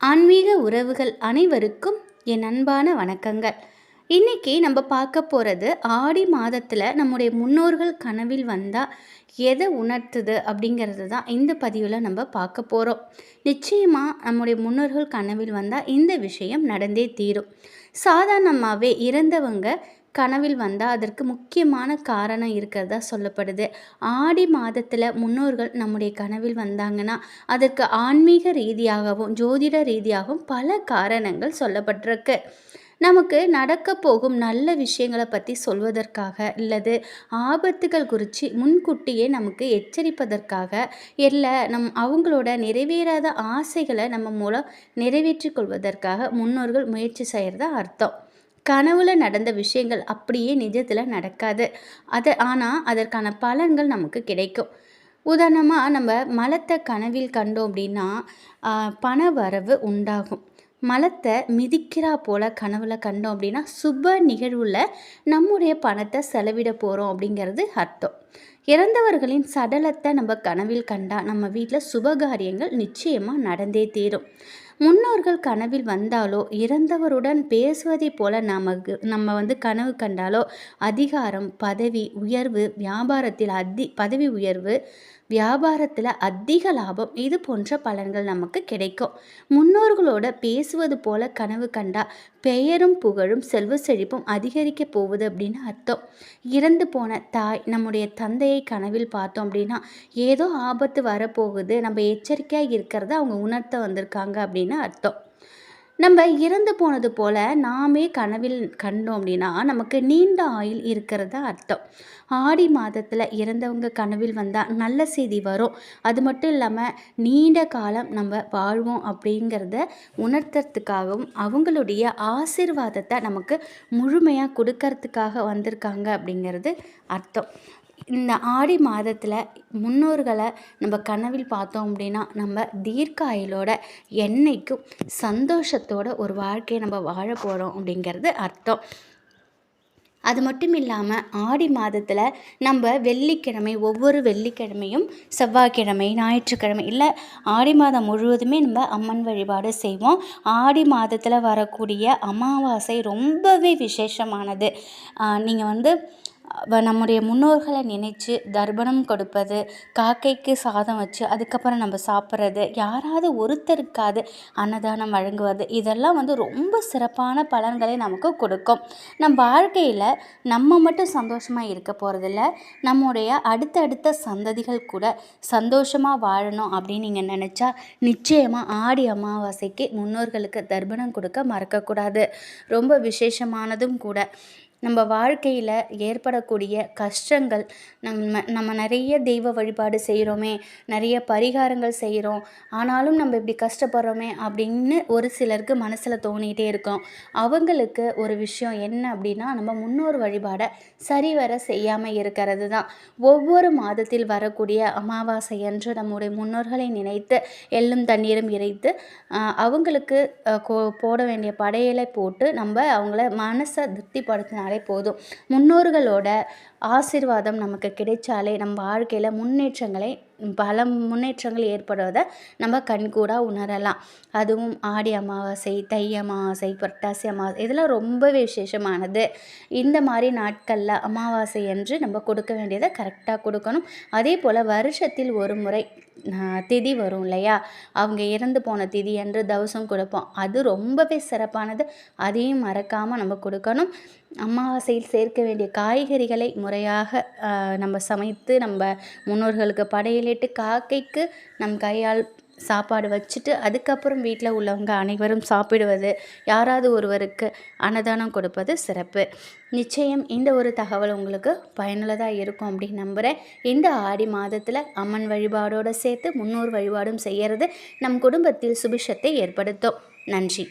ஆன்மீக உறவுகள் அனைவருக்கும் என் அன்பான வணக்கங்கள். இன்னைக்கு நம்ம பார்க்க போகிறது ஆடி மாதத்தில் நம்முடைய முன்னோர்கள் கனவில் வந்தால் எதை உணர்த்துது அப்படிங்கிறது தான் இந்த பதிவில் நம்ம பார்க்க போகிறோம். நிச்சயமாக நம்முடைய முன்னோர்கள் கனவில் வந்தால் இந்த விஷயம் நடந்தே தீரும். சாதாரணமாகவே இறந்தவங்க கனவில் வந்தால் அதற்கு முக்கியமான காரணம் இருக்கிறதா சொல்லப்படுது. ஆடி மாதத்தில் முன்னோர்கள் நம்முடைய கனவில் வந்தாங்கன்னா அதற்கு ஆன்மீக ரீதியாகவும் ஜோதிட ரீதியாகவும் பல காரணங்கள் சொல்லப்பட்டிருக்கு. நமக்கு நடக்க போகும் நல்ல விஷயங்களை பற்றி சொல்வதற்காக இல்லது ஆபத்துகள் குறித்து முன்கூட்டியே நமக்கு எச்சரிப்பதற்காக இல்லை அவங்களோட நிறைவேறாத ஆசைகளை நம்ம மூலம் நிறைவேற்றி கொள்வதற்காக முன்னோர்கள் முயற்சி செய்கிறதா அர்த்தம். கனவுல நடந்த விஷயங்கள் அப்படியே நிஜத்தில் நடக்காது. ஆனால் அதற்கான பலன்கள் நமக்கு கிடைக்கும். உதாரணமாக நம்ம மலத்தை கனவில் கண்டோம் அப்படின்னா பண வரவு உண்டாகும். மலத்தை மிதிக்கிறா போல் கனவுல கண்டோம் அப்படின்னா சுப நிகழ்வில் நம்முடைய பணத்தை செலவிட போகிறோம் அப்படிங்கிறது அர்த்தம். இறந்தவர்களின் சடலத்தை நம்ம கனவில் கண்டால் நம்ம வீட்டில் சுபகாரியங்கள் நிச்சயமாக நடந்தே தீரும். முன்னோர்கள் கனவில் வந்தாலோ இறந்தவருடன் பேசுவதை போல நம்ம கனவு கண்டாலோ அதிகாரம், பதவி உயர்வு, பதவி உயர்வு, வியாபாரத்தில் அதிக லாபம், இது போன்ற பலன்கள் நமக்கு கிடைக்கும். முன்னோர்களோட பேசுவது போல கனவு கண்டா பெயரும் புகழும் செல்வ செழிப்பும் அதிகரிக்க போகுது அப்படின்னு அர்த்தம். இறந்து போன தாய் நம்முடைய தந்தையை கனவில் பார்த்தோம் அப்படின்னா ஏதோ ஆபத்து வரப்போகுது, நம்ம எச்சரிக்கையாக இருக்கிறத அவங்க உணர்த்த வந்திருக்காங்க அப்படின்னு அர்த்தம். நம்ம இறந்து போனது போல் நாமே கனவில் கண்டோம் அப்படின்னா நமக்கு நீண்ட ஆயுள் இருக்கிறதா அர்த்தம். ஆடி மாதத்தில் இறந்தவங்க கனவில் வந்தால் நல்ல செய்தி வரும். அது மட்டும் இல்லாமல் நீண்ட காலம் நம்ம வாழ்வோம் அப்படிங்கிறத உணர்த்துறதுக்காகவும் அவங்களுடைய ஆசீர்வாதத்தை நமக்கு முழுமையாக கொடுக்கறதுக்காக வந்திருக்காங்க அப்படிங்கிறது அர்த்தம். இந்த ஆடி மாதத்தில் முன்னோர்களை நம்ம கனவில் பார்த்தோம் அப்படின்னா நம்ம தீர்க்காயுளோட என்னைக்கும் சந்தோஷத்தோட ஒரு வாழ்க்கையை நம்ம வாழ போகிறோம் அப்படிங்கிறது அர்த்தம். அது மட்டும் இல்லாமல் ஆடி மாதத்தில் நம்ம வெள்ளிக்கிழமை ஒவ்வொரு வெள்ளிக்கிழமையும் செவ்வாய்க்கிழமை ஞாயிற்றுக்கிழமை இல்லை ஆடி மாதம் முழுவதுமே நம்ம அம்மன் வழிபாடு செய்வோம். ஆடி மாதத்தில் வரக்கூடிய அமாவாசை ரொம்பவே விசேஷமானது. நீங்கள் நம்முடைய முன்னோர்களை நினைத்து தர்ப்பணம் கொடுப்பது, காக்கைக்கு சாதம் வச்சு அதுக்கப்புறம் நம்ம சாப்பிட்றது, யாராவது ஒருத்தருக்காவது அன்னதானம் வழங்குவது, இதெல்லாம் ரொம்ப சிறப்பான பலன்களை நமக்கு கொடுக்கும். நம் வாழ்க்கையில் நம்ம மட்டும் சந்தோஷமாக இருக்க போகிறதில்ல, நம்முடைய அடுத்தடுத்த சந்ததிகள் கூட சந்தோஷமாக வாழணும் அப்படின்னு நீங்கள் நினச்சா நிச்சயமாக ஆடி அமாவாசைக்கு முன்னோர்களுக்கு தர்ப்பணம் கொடுக்க மறக்கக்கூடாது. ரொம்ப விசேஷமானதும் கூட. நம்ம வாழ்க்கையில் ஏற்படக்கூடிய கஷ்டங்கள் நம்ம நிறைய தெய்வ வழிபாடு செய்கிறோமே, நிறைய பரிகாரங்கள் செய்கிறோம், ஆனாலும் நம்ம இப்படி கஷ்டப்படுறோமே அப்படின்னு ஒரு சிலருக்கு மனசில் தோணிகிட்டே இருக்கோம். அவங்களுக்கு ஒரு விஷயம் என்ன அப்படின்னா நம்ம முன்னோர் வழிபாடை சரிவர செய்யாமல் இருக்கிறது தான். ஒவ்வொரு மாதத்தில் வரக்கூடிய அமாவாசை அன்று நம்முடைய முன்னோர்களை நினைத்து எள்ளும் தண்ணீரும் இறைத்து அவங்களுக்கு போட வேண்டிய படையலை போட்டு நம்ம அவங்கள மனசை திருப்திப்படுத்தினாலே போதும். முன்னோர்களோட ஆசீர்வாதம் நமக்கு கிடைச்சாலே நம்ம வாழ்க்கையில் பல முன்னேற்றங்கள் ஏற்படுவதை நம்ம கண்கூடாக உணரலாம். அதுவும் ஆடி அமாவாசை, தை அமாவாசை, புரட்டாசி அமாவாசை இதெல்லாம் ரொம்ப விசேஷமானது. இந்த மாதிரி நாட்களில் அமாவாசை என்று நம்ம கொடுக்க வேண்டியதை கரெக்டாக கொடுக்கணும். அதே போல் வருஷத்தில் ஒரு முறை திதி வரும் இல்லையா, அவங்க இறந்து போன திதி என்று தவசம் கொடுப்போம். அது ரொம்பவே சிறப்பானது. அதையும் மறக்காமல் நம்ம கொடுக்கணும். அமாவாசையில் சேர்க்க வேண்டிய காய்கறிகளை முறையாக நம்ம சமைத்து நம்ம முன்னோர்களுக்கு படையலிட்டு காக்கைக்கு நம் கையால் சாப்பாடு வச்சுட்டு அதுக்கப்புறம் வீட்டில் உள்ளவங்க அனைவரும் சாப்பிடுவது, யாராவது ஒருவருக்கு அன்னதானம் கொடுப்பது சிறப்பு. நிச்சயம் இந்த ஒரு தகவல் உங்களுக்கு பயனுள்ளதாக இருக்கும் அப்படின்னு நம்புகிறேன். இந்த ஆடி மாதத்தில் அம்மன் வழிபாடோடு சேர்த்து முன்னோர் வழிபாடும் செய்கிறது நம் குடும்பத்தில் சுபிஷத்தை ஏற்படுத்தும். நன்றி.